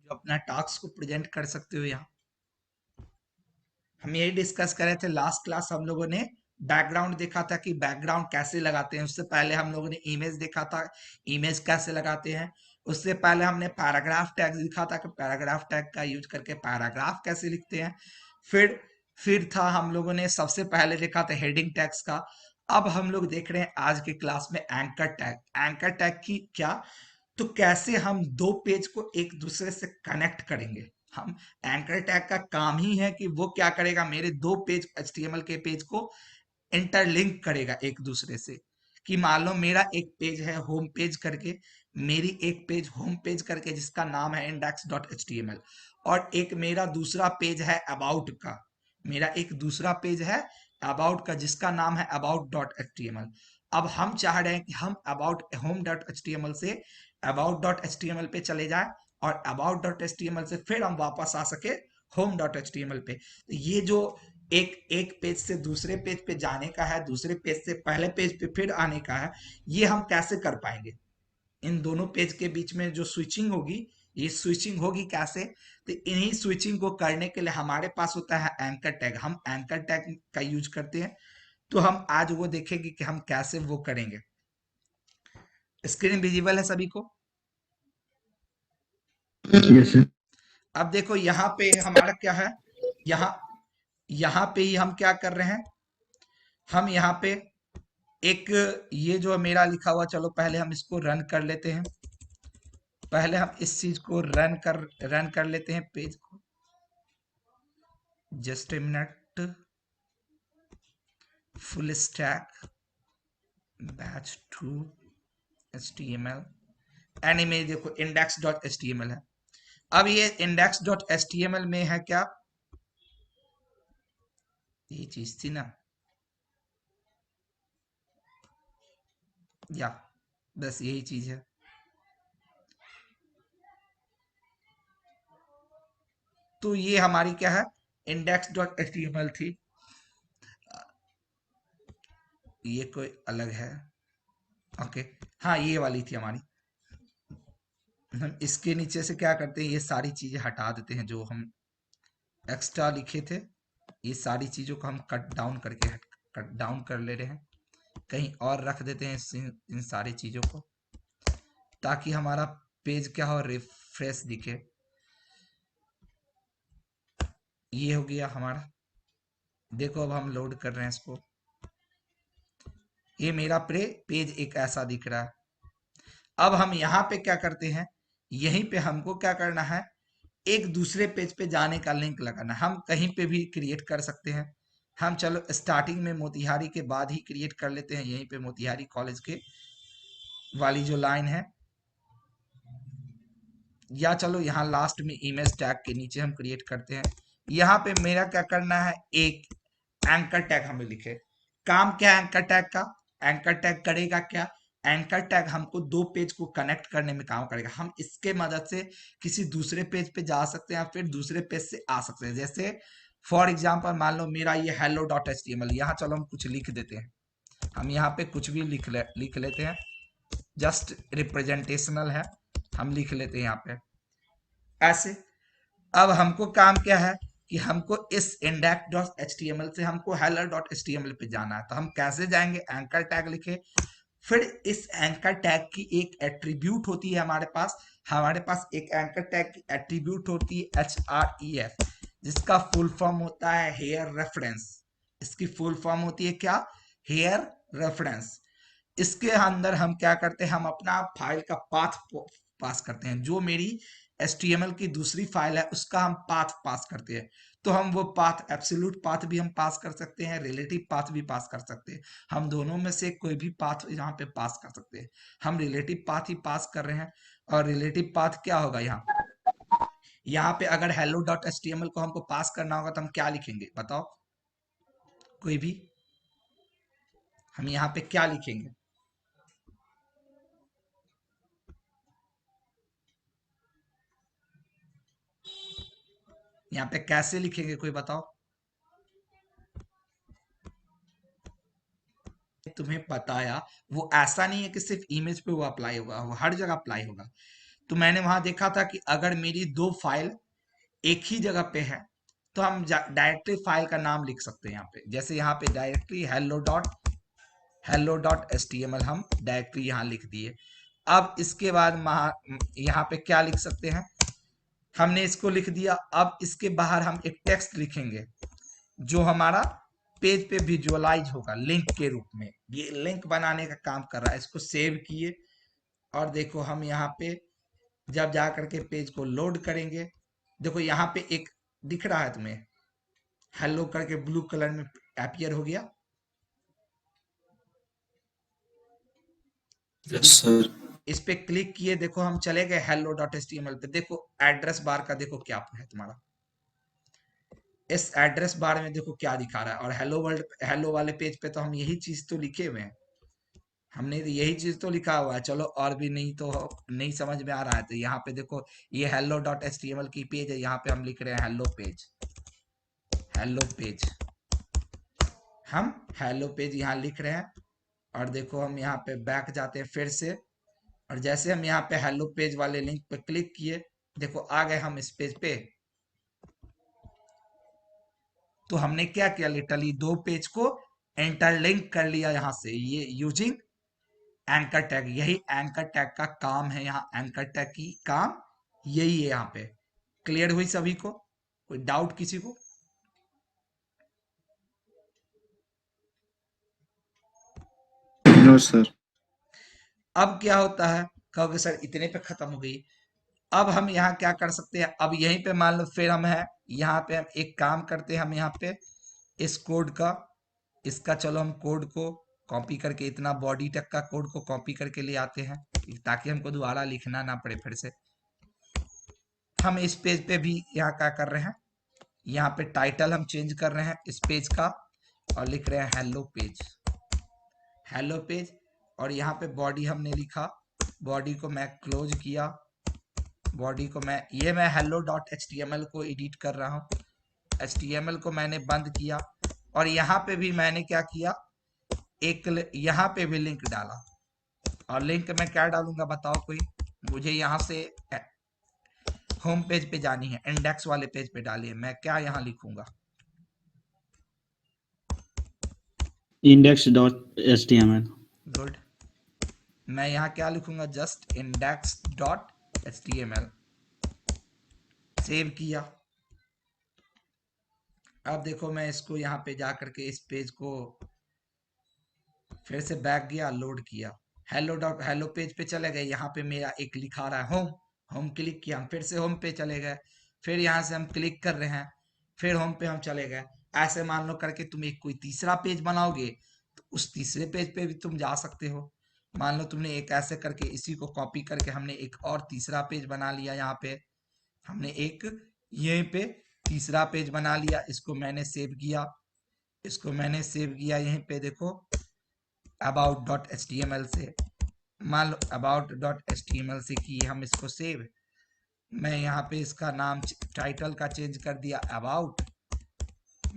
जो अपना टास्क को प्रेजेंट कर सकते हो यहाँ। हम यही डिस्कस कर रहे थे लास्ट क्लास। हम लोगों ने बैकग्राउंड देखा था कि बैकग्राउंड कैसे लगाते हैं। उससे पहले हम लोगों ने इमेज देखा था, इमेज कैसे लगाते हैं। उससे पहले हमने पैराग्राफ टैग लिखा था कि पैराग्राफ टैग का यूज करके पैराग्राफ कैसे लिखते हैं। फिर फिर था हम लोगों ने सबसे पहले देखा था हेडिंग टैग्स का। अब हम लोग देख रहे हैं आज के क्लास में एंकर टैग। एंकर टैग की क्या, तो कैसे हम दो पेज को एक दूसरे से कनेक्ट करेंगे। हम एंकर टैग का काम ही है कि वो क्या करेगा, मेरे दो पेज एचटीएमएल के पेज को इंटरलिंक करेगा एक दूसरे से। कि मान लो मेरा एक पेज है होम पेज करके, मेरी एक पेज होम पेज करके जिसका नाम है index.html, और एक मेरा दूसरा पेज है अबाउट का। मेरा एक दूसरा पेज है अबाउट का जिसका नाम है about.html। अब हम चाह रहे हैं कि हम अबाउट home.html से about.html पे चले जाएं, और about.html से फिर हम वापस आ सके home.html पे। ये जो एक एक पेज से दूसरे पेज पे जाने का है, दूसरे पेज से पहले पेज पे फिर आने का है, ये हम कैसे कर पाएंगे। इन दोनों पेज के बीच में जो स्विचिंग होगी, ये स्विचिंग होगी कैसे। तो इन्हीं स्विचिंग को करने के लिए हमारे पास होता है एंकर टैग। हम एंकर टैग का यूज करते हैं। तो हम आज वो देखेंगे कि हम कैसे वो करेंगे। स्क्रीन विजिबल है सभी को। Yes sir. अब देखो यहाँ पे हमारा क्या है, यहाँ यहाँ पे ही हम क्या कर रहे हैं। हम यहाँ पे एक ये जो मेरा लिखा हुआ, चलो पहले हम इसको रन कर लेते हैं। पहले हम इस चीज को रन कर लेते हैं पेज को। Just a minute. Full stack batch two HTML and image देखो index.html है। अब ये index.html में है क्या, ये चीज थी ना, या बस यही चीज है। तो ये हमारी क्या है, index.html थी। ये कोई अलग है। ओके, हाँ ये वाली थी हमारी। हम इसके नीचे से क्या करते हैं, ये सारी चीजें हटा देते हैं जो हम एक्स्ट्रा लिखे थे। ये सारी चीजों को हम कट डाउन कर ले रहे हैं, कहीं और रख देते हैं इन सारी चीजों को, ताकि हमारा पेज क्या हो, रिफ्रेश दिखे। ये हो गया हमारा। देखो अब हम लोड कर रहे हैं इसको, ये मेरा पेज एक ऐसा दिख रहा है। अब हम यहाँ पे क्या करते हैं, यहीं पे हमको क्या करना है, एक दूसरे पेज पे जाने का लिंक लगाना। हम कहीं पे भी क्रिएट कर सकते हैं। हम चलो स्टार्टिंग में मोतिहारी के बाद ही क्रिएट कर लेते हैं, यहीं पे मोतिहारी कॉलेज के वाली जो लाइन है, या चलो यहाँ लास्ट में इमेज टैग के नीचे हम क्रिएट करते हैं। यहाँ पे मेरा क्या करना है, एक एंकर टैग हमें लिखे। काम क्या है एंकर टैग का, एंकर टैग करेगा क्या, एंकर टैग हमको दो पेज को कनेक्ट करने में काम करेगा। हम इसके मदद से किसी दूसरे पेज पे जा सकते हैं, फिर दूसरे पेज से आ सकते हैं। जैसे फॉर एग्जाम्पल मान लो मेरा ये hello.html, यहाँ चलो हम कुछ लिख देते हैं। हम यहाँ पे कुछ भी लिख लेते हैं, जस्ट रिप्रेजेंटेशनल है, हम लिख लेते हैं यहाँ पे ऐसे। अब हमको काम क्या है कि हमको इस index.html से हमको header.html पे जाना है। तो हम कैसे जाएंगे, एंकर टैग लिखे। फिर इस एंकर टैग की एक एट्रीब्यूट होती है हमारे पास एक एंकर टैग की एट्रीब्यूट होती है href, जिसका फुल फॉर्म होता है हेयर रेफरेंस। इसकी फुल फॉर्म होती है क्या, हेयर रेफरेंस। इसके अंदर हम क्या करते हैं, हम अपना फाइल का पाथ पास करते हैं। जो मेरी HTML की दूसरी फाइल है उसका हम पाथ पास करते हैं। तो हम वो पाथ एब्सोल्यूट पाथ भी हम पास कर सकते हैं, रिलेटिव पाथ भी पास कर सकते हैं। हम दोनों में से कोई भी पाथ यहाँ पे पास कर सकते हैं। हम रिलेटिव पाथ ही पास कर रहे हैं। और रिलेटिव पाथ क्या होगा, यहाँ पे अगर hello.html को हमको पास करना होगा तो हम क्या लिखेंगे बताओ, कोई भी। हम यहाँ पे क्या लिखेंगे, यहाँ पे कैसे लिखेंगे कोई बताओ। तुम्हें बताया वो ऐसा नहीं है कि सिर्फ इमेज पे वो अप्लाई होगा, वो हर जगह अप्लाई होगा। तो मैंने वहां देखा था कि अगर मेरी दो फाइल एक ही जगह पे है तो हम डायरेक्टली फाइल का नाम लिख सकते हैं यहाँ पे। जैसे यहाँ पे डायरेक्टली hello.html हम डायरेक्टली यहाँ लिख दिए। अब इसके बाद यहाँ पे क्या लिख सकते हैं, हमने इसको लिख दिया। अब इसके बाहर हम एक टेक्स्ट लिखेंगे जो हमारा पेज पे विजुअलाइज होगा लिंक के रूप में। ये लिंक बनाने का काम कर रहा है। इसको सेव किए और देखो हम यहाँ पे जब जा करके पेज को लोड करेंगे, देखो यहाँ पे एक दिख रहा है तुम्हें, हेलो करके ब्लू कलर में अपीयर हो गया। Yes sir. इस पे क्लिक किए, देखो हम चले गए hello.html पे। देखो एड्रेस बार का देखो क्या है तुम्हारा, इस एड्रेस बार में देखो क्या दिखा रहा है। और हेलो वाले पेज पे तो हम यही चीज तो लिखे हुए हैं, हमने तो यही चीज तो लिखा हुआ है। चलो और भी नहीं तो नहीं समझ में आ रहा है तो यहाँ पे देखो ये hello.html की पेज है, यहाँ पे हम लिख रहे हैं हेलो पेज। हम हेलो पेज यहाँ लिख रहे हैं। और देखो हम यहाँ पे बैक जाते हैं फिर से, और जैसे हम यहाँ पे हेलो पेज वाले लिंक पे क्लिक किए, देखो आ गए हम इस पेज पे। तो हमने क्या किया, लिटरली दो पेज को इंटरलिंक कर लिया यहाँ से, ये यूजिंग एंकर टैग। यही एंकर टैग का काम है, यहाँ एंकर टैग की काम यही है। यहाँ पे क्लियर हुई सभी को, कोई डाउट किसी को? No sir. अब क्या होता है, कहोगे सर इतने पे खत्म हो गई। अब हम यहाँ क्या कर सकते हैं, अब यहीं पे मान लो फिर हम है यहाँ पे, हम एक काम करते हैं, हम यहाँ पे इस कोड का, इसका चलो हम कोड को कॉपी करके, इतना बॉडी तक का कोड को कॉपी करके ले आते हैं ताकि हमको दोबारा लिखना ना पड़े फिर से। हम इस पेज पे भी यहाँ क्या कर रहे हैं, यहाँ पे टाइटल हम चेंज कर रहे हैं इस पेज का और लिख रहे हैं हेलो पेज। और यहाँ पे बॉडी हमने लिखा, बॉडी को मैं क्लोज किया, बॉडी को मैं hello.html को एडिट कर रहा हूँ, html को मैंने बंद किया। और यहाँ पे भी मैंने क्या किया, एक यहाँ पे भी लिंक डाला। और लिंक में क्या डालूंगा बताओ कोई, मुझे यहाँ से होम पेज पे जानी है, इंडेक्स वाले पेज पे डालिए। मैं क्या यहाँ लिखूंगा, index.html। गुड। मैं यहाँ क्या लिखूंगा, जस्ट index.html। सेव किया। अब देखो मैं इसको यहाँ पे जा करके इस पेज को फिर से बैक गया, लोड किया, हेलो पेज पे चले गए। यहाँ पे मेरा एक लिखा रहा है होम, होम क्लिक किया, हम फिर से होम पे चले गए। फिर यहाँ से हम क्लिक कर रहे हैं, फिर होम पे हम चले गए। ऐसे मान लो करके तुम एक कोई तीसरा पेज बनाओगे तो उस तीसरे पेज पे भी तुम जा सकते हो। मान लो तुमने एक ऐसे करके इसी को कॉपी करके हमने एक और तीसरा पेज बना लिया। यहाँ पे हमने एक यहीं पे तीसरा पेज बना लिया, इसको मैंने सेव किया, इसको मैंने सेव किया। यहीं पे देखो about.html से, मान लो about.html से किए हम इसको सेव। मैं यहाँ पे इसका नाम टाइटल का चेंज कर दिया अबाउट।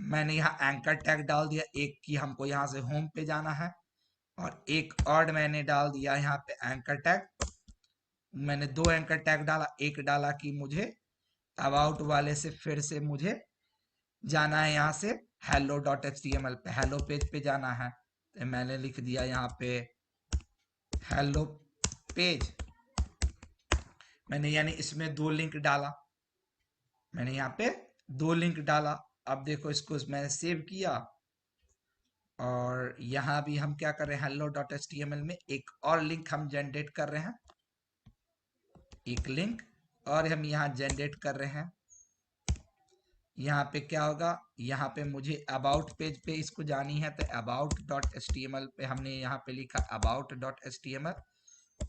मैंने यहाँ एंकर टैग डाल दिया एक कि हमको यहाँ से होम पे जाना है, और एक और मैंने डाल दिया यहाँ पे एंकर टैग। मैंने दो एंकर टैग डाला, एक डाला कि मुझे अबाउट वाले से फिर से मुझे जाना है यहाँ से hello.html पे, हेलो पेज पे जाना है। तो मैंने लिख दिया यहाँ पे हेलो पेज। मैंने यानी इसमें दो लिंक डाला, मैंने यहाँ पे दो लिंक डाला। अब देखो इसको मैंने सेव किया, और यहाँ भी हम क्या कर रहे हैं, hello.html में एक और लिंक हम जनरेट कर रहे हैं, एक लिंक और हम यहाँ जनरेट कर रहे हैं। यहाँ पे क्या होगा, यहाँ पे मुझे अबाउट पेज पे इसको जानी है तो about.html पे हमने यहाँ पे लिखा about.html,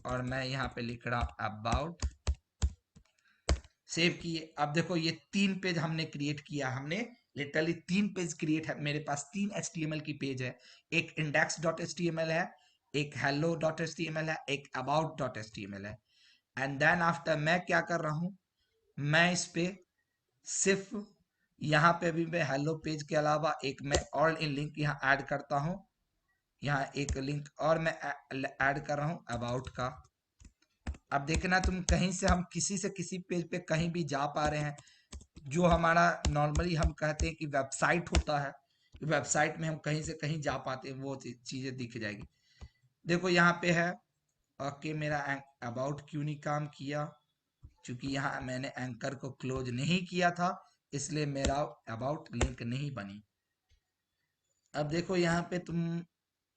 और मैं यहाँ पे लिख रहा अबाउट। सेव किए। अब देखो ये तीन पेज हमने क्रिएट किया, हमने लिटरली तीन पेज क्रिएट है, मेरे पास तीन HTML की पेज है। एक index.html है, एक hello.html है, एक about.html है। एंड देन आफ्टर मैं क्या कर रहा हूं, मैं इस पे सिर्फ यहाँ पे भी मैं हेलो पेज के अलावा एक मैं और लिंक यहाँ ऐड करता हूँ। यहाँ एक लिंक और मैं ऐड कर रहा हूँ अबाउट का, अब देखना तुम कहीं से हम किसी से किसी पेज पे कहीं भी जा पा रहे हैं, जो हमारा नॉर्मली हम कहते हैं कि वेबसाइट होता है, वेबसाइट में हम कहीं से कहीं जा पाते हैं, वो चीजें दिख जाएगी। देखो यहाँ पे है ओके, मेरा अबाउट क्यों नहीं काम किया, क्योंकि यहाँ मैंने एंकर को क्लोज नहीं किया था, इसलिए मेरा अबाउट लिंक नहीं बनी। अब देखो यहाँ पे तुम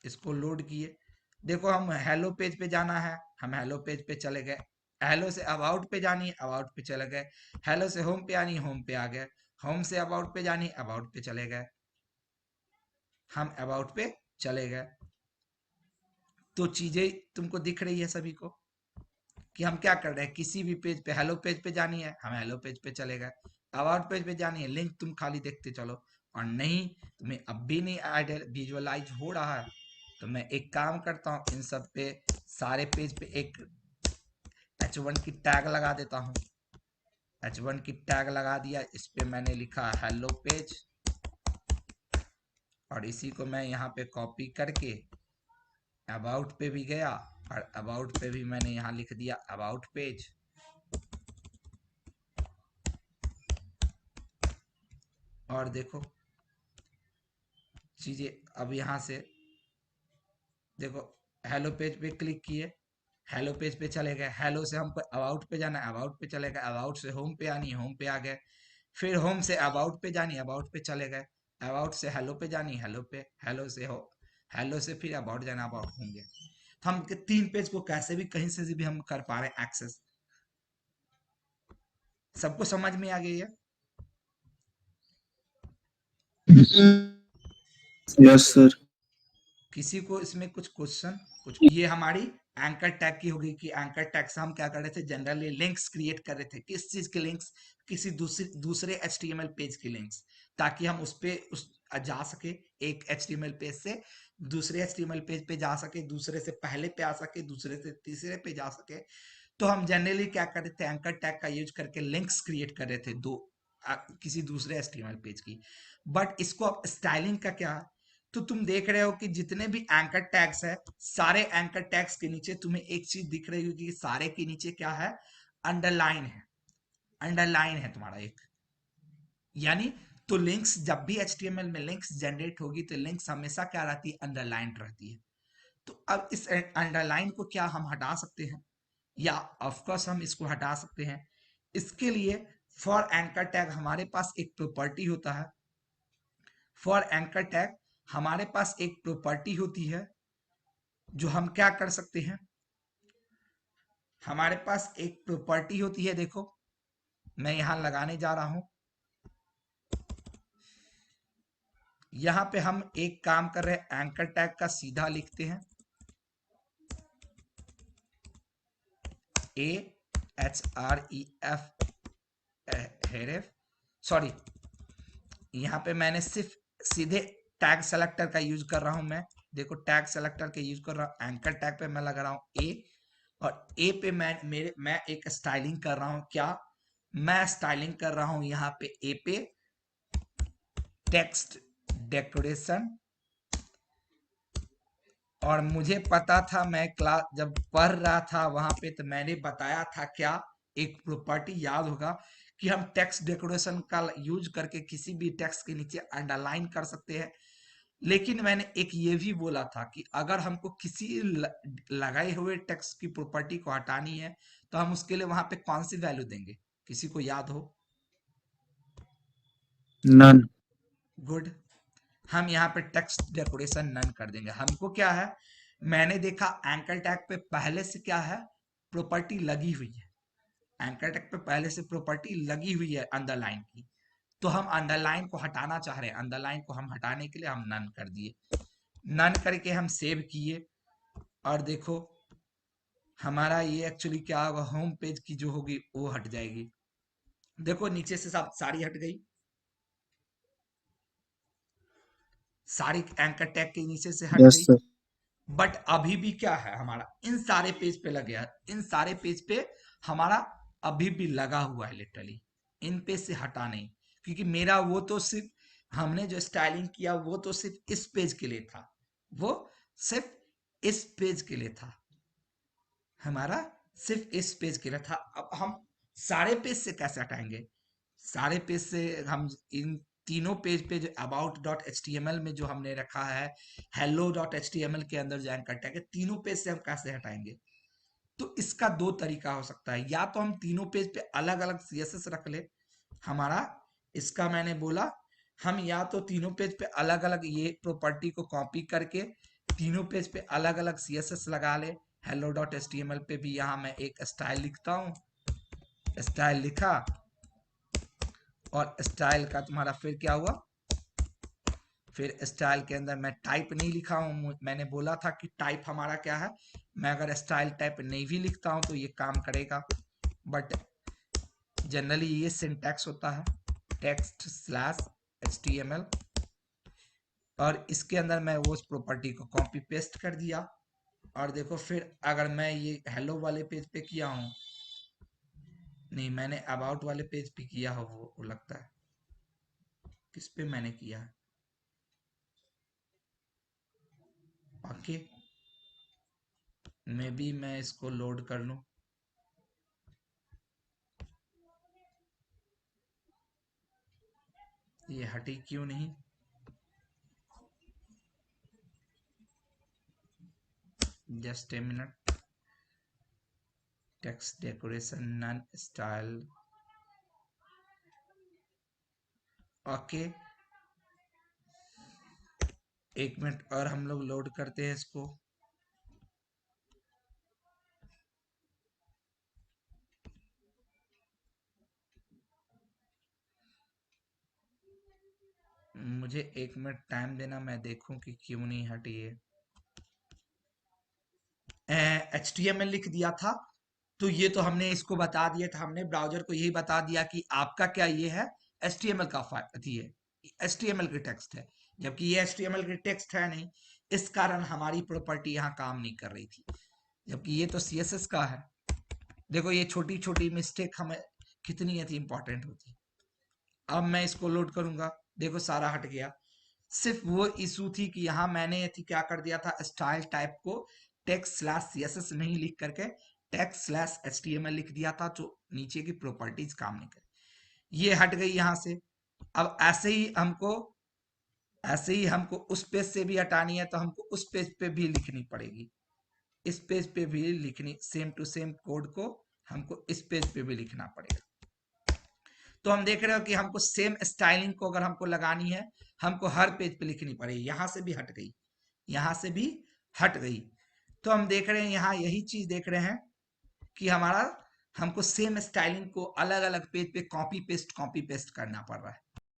इसको लोड किए, देखो हम हेलो पेज पे जाना है, हम हेलो पेज पे चले गए, हेलो से अबाउट पे जानी है, अबाउट पे चले गए, हेलो से होम पे आनी, होम पे आ गए, होम से अबाउट पे जानी, अबाउट पे चले गए, हम अबाउट पे चले गए। तो चीजें तुमको दिख रही है सभी को कि हम क्या कर रहे हैं, किसी भी पेज पे हेलो पेज पे जानी है, हम हेलो पेज पे चले गए, अबाउट पेज पे जानी है, लिंक तुम खाली देखते चलो, और नहीं तुम्हें अब भी नहीं आइडिया विजुअलाइज हो रहा है, तो मैं एक काम करता हूँ, इन सब पे सारे पेज पे एक H1 की टैग लगा देता हूँ। H1 की टैग लगा दिया, इस पे मैंने लिखा हेलो पेज, और इसी को मैं यहाँ पे कॉपी करके अबाउट पे भी गया, और अबाउट पे भी मैंने यहाँ लिख दिया अबाउट पेज। और देखो चीजें अब यहाँ से देखो, हेलो पेज पे क्लिक किए, हेलो पेज पे चले गए, हेलो से हमको अबाउट पे जाना है, अबाउट पे चले गए, अबाउट से होम पे आनी, होम पे आ गए, फिर होम से अबाउट पे जानी, अबाउट पे चले गए, अबाउट से हेलो पे जानी, हेलो पे, हेलो से हो, हेलो से फिर अबाउट जाना, अबाउट होंगे। तो हम तीन पेज को कैसे भी कहीं से भी हम कर पा रहे हैं एक्सेस। सबको समझ में आ गई है? Yes sir. किसी को इसमें कुछ क्वेश्चन? कुछ ये हमारी एंकर टैग की होगी कि एंकर टैग से हम क्या कर रहे थे, जनरली लिंक्स क्रिएट कर रहे थे, किस चीज के लिंक्स, किसी दूसरे HTML पेज के लिंक्स, ताकि हम उस पे जा सके, एक HTML पेज से दूसरे HTML पेज पे जा सके, दूसरे से पहले पे आ सके, दूसरे से तीसरे पे जा सके। तो हम जनरली क्या कर रहे थे, एंकर टैग का यूज करके लिंक्स क्रिएट कर रहे थे किसी दूसरे HTML पेज की। बट इसको अब स्टाइलिंग का क्या है, तो तुम देख रहे हो कि जितने भी एंकर टैग्स है, सारे एंकर टैग्स के नीचे तुम्हें एक चीज दिख रही होगी कि सारे के नीचे क्या है, अंडरलाइन है, अंडरलाइन है तुम्हारा एक, यानी तो लिंक्स जब भी HTML में लिंक्स जनरेट होगी तो लिंक्स हमेशा क्या रहती है, अंडरलाइन रहती है। तो अब इस अंडरलाइन को क्या हम हटा सकते हैं, या ऑफकोर्स हम इसको हटा सकते हैं। इसके लिए फॉर एंकर टैग हमारे पास एक प्रॉपर्टी होता है, फॉर एंकर टैग हमारे पास एक प्रॉपर्टी होती है, जो हम क्या कर सकते हैं, हमारे पास एक प्रॉपर्टी होती है, देखो मैं यहां लगाने जा रहा हूं, यहां पे हम एक काम कर रहे हैं, एंकर टैग का सीधा लिखते हैं AHREF, हेरेफ, सॉरी, यहाँ पे मैंने सिर्फ सीधे टैग सेलेक्टर का यूज कर रहा हूं मैं, देखो टैग सेलेक्टर का यूज कर रहा हूं, एंकर टैग पे मैं लगा रहा हूं ए, और ए पे मैं एक स्टाइलिंग कर रहा हूं, क्या मैं स्टाइलिंग कर रहा हूं यहाँ पे ए पे टेक्स्ट डेकोरेशन। और मुझे पता था, मैं क्लास जब पढ़ रहा था वहां पे, तो मैंने बताया था क्या, एक प्रॉपर्टी याद होगा कि हम टेक्स्ट डेकोरेशन का यूज करके किसी भी टेक्स्ट के नीचे अंडरलाइन कर सकते हैं। लेकिन मैंने एक ये भी बोला था कि अगर हमको किसी लगाए हुए टेक्स्ट की प्रॉपर्टी को हटानी है, तो हम उसके लिए वहां पे कौन सी वैल्यू देंगे, किसी को याद हो? नन। गुड, हम यहाँ पे टेक्स्ट डेकोरेशन नन कर देंगे। हमको क्या है, मैंने देखा एंकर टैग पे पहले से क्या है, प्रॉपर्टी लगी हुई है, एंकर टैग पे पहले से प्रॉपर्टी लगी हुई है अंडरलाइन की, तो हम अंडरलाइन को हटाना चाह रहे हैं, अंडरलाइन को हम हटाने के लिए हम नन कर दिए, नन करके हम सेव किए, और देखो हमारा ये एक्चुअली क्या होगा, होम पेज की जो होगी वो हट जाएगी, देखो नीचे से सब सारी हट गई, सारी एंकर टैग के नीचे से हट यस गई। सर। बट अभी भी क्या है, हमारा इन सारे पेज पे लग गया, इन सारे पेज पे हमारा अभी भी लगा हुआ है लिटरली, इन पेज से हटा नहीं, क्योंकि मेरा वो तो सिर्फ, हमने जो स्टाइलिंग किया वो तो सिर्फ इस पेज के लिए था, वो सिर्फ इस पेज के लिए था, हमारा सिर्फ इस पेज के लिए था। अब हम सारे पेज से कैसे हटाएंगे? सारे पेज से हम इन तीनों पेज पे जो about dot H T M L में जो हमने रखा है, hello dot H T M L के अंदर जो एंकर टैग है, तीनों पेज से हम कैसे हटाएंगे? तो इसका दो तरीका हो सकता है। या तो हम तीनों पेज पे अलग अलग सीएसएस रख ले। हमारा इसका मैंने बोला, हम या तो तीनों पेज पे अलग अलग ये प्रॉपर्टी को कॉपी करके तीनों पेज पे अलग अलग सीएसएस लगा ले। Hello dot H T M L पे भी यहाँ मैं एक स्टाइल लिखता हूँ, स्टाइल लिखा, और स्टाइल का तुम्हारा फिर क्या हुआ, फिर स्टाइल के अंदर मैं टाइप नहीं लिखा हूं। मैंने बोला था कि टाइप हमारा क्या है, मैं अगर स्टाइल टाइप नहीं भी लिखता हूं तो ये काम करेगा, बट जनरली ये सिंटैक्स होता है टेक्स्ट स्लैश HTML। और इसके अंदर मैं वो उस प्रॉपर्टी को कॉपी पेस्ट कर दिया। और देखो फिर अगर मैं ये हेलो वाले पेज पे किया हूँ, नहीं मैंने अबाउट वाले पेज पे किया हो, वो लगता है किस पे मैंने किया है। ओके, मे बी मैं इसको लोड कर लूं। ये हटी क्यों नहीं? Just a minute. Text decoration none style. Okay, एक मिनट और हम लोग लोड करते हैं इसको। मुझे एक मिनट टाइम देना, मैं देखूं कि क्यों नहीं हटी है। HTML लिख दिया था, तो ये तो हमने इसको बता दिया था, हमने ब्राउजर को यही बता दिया कि आपका क्या ये है, HTML का थी है, HTML की टेक्स्ट है, जबकि ये HTML की टेक्स्ट है नहीं। इस कारण हमारी प्रॉपर्टी यहाँ काम नहीं कर रही थी, जबकि ये तो CSS का है। देखो ये छोटी छोटी मिस्टेक हमें कितनी थी इंपॉर्टेंट होती। अब मैं इसको लोड करूंगा, देखो सारा हट गया। सिर्फ वो इशू थी कि यहाँ मैंने ये थी क्या कर दिया था, स्टाइल टाइप को टेक्स्ट स्लैश CSS नहीं लिख करके टेक्स्ट स्लैश HTML लिख दिया था, जो नीचे की प्रॉपर्टीज काम नहीं करे। ये हट गई यहाँ से। अब ऐसे ही हमको उस पेज से भी हटानी है, तो हमको उस पेज पे भी लिखनी पड़ेगी। इस पेज पे भी लिखनी, सेम टू सेम कोड को हमको इस पेज पे भी लिखना पड़ेगा। तो हम देख रहे हो कि हमको सेम स्टाइलिंग को अगर हमको लगानी है, हमको हर पेज पे लिखनी पड़ेगी। यहां से भी हट गई, यहां से भी हट गई। तो हम देख रहे हैं यहाँ यही चीज देख रहे हैं कि हमारा हमको सेम स्टाइलिंग को अलग अलग पेज पे कॉपी पेस्ट करना पड़ रहा है।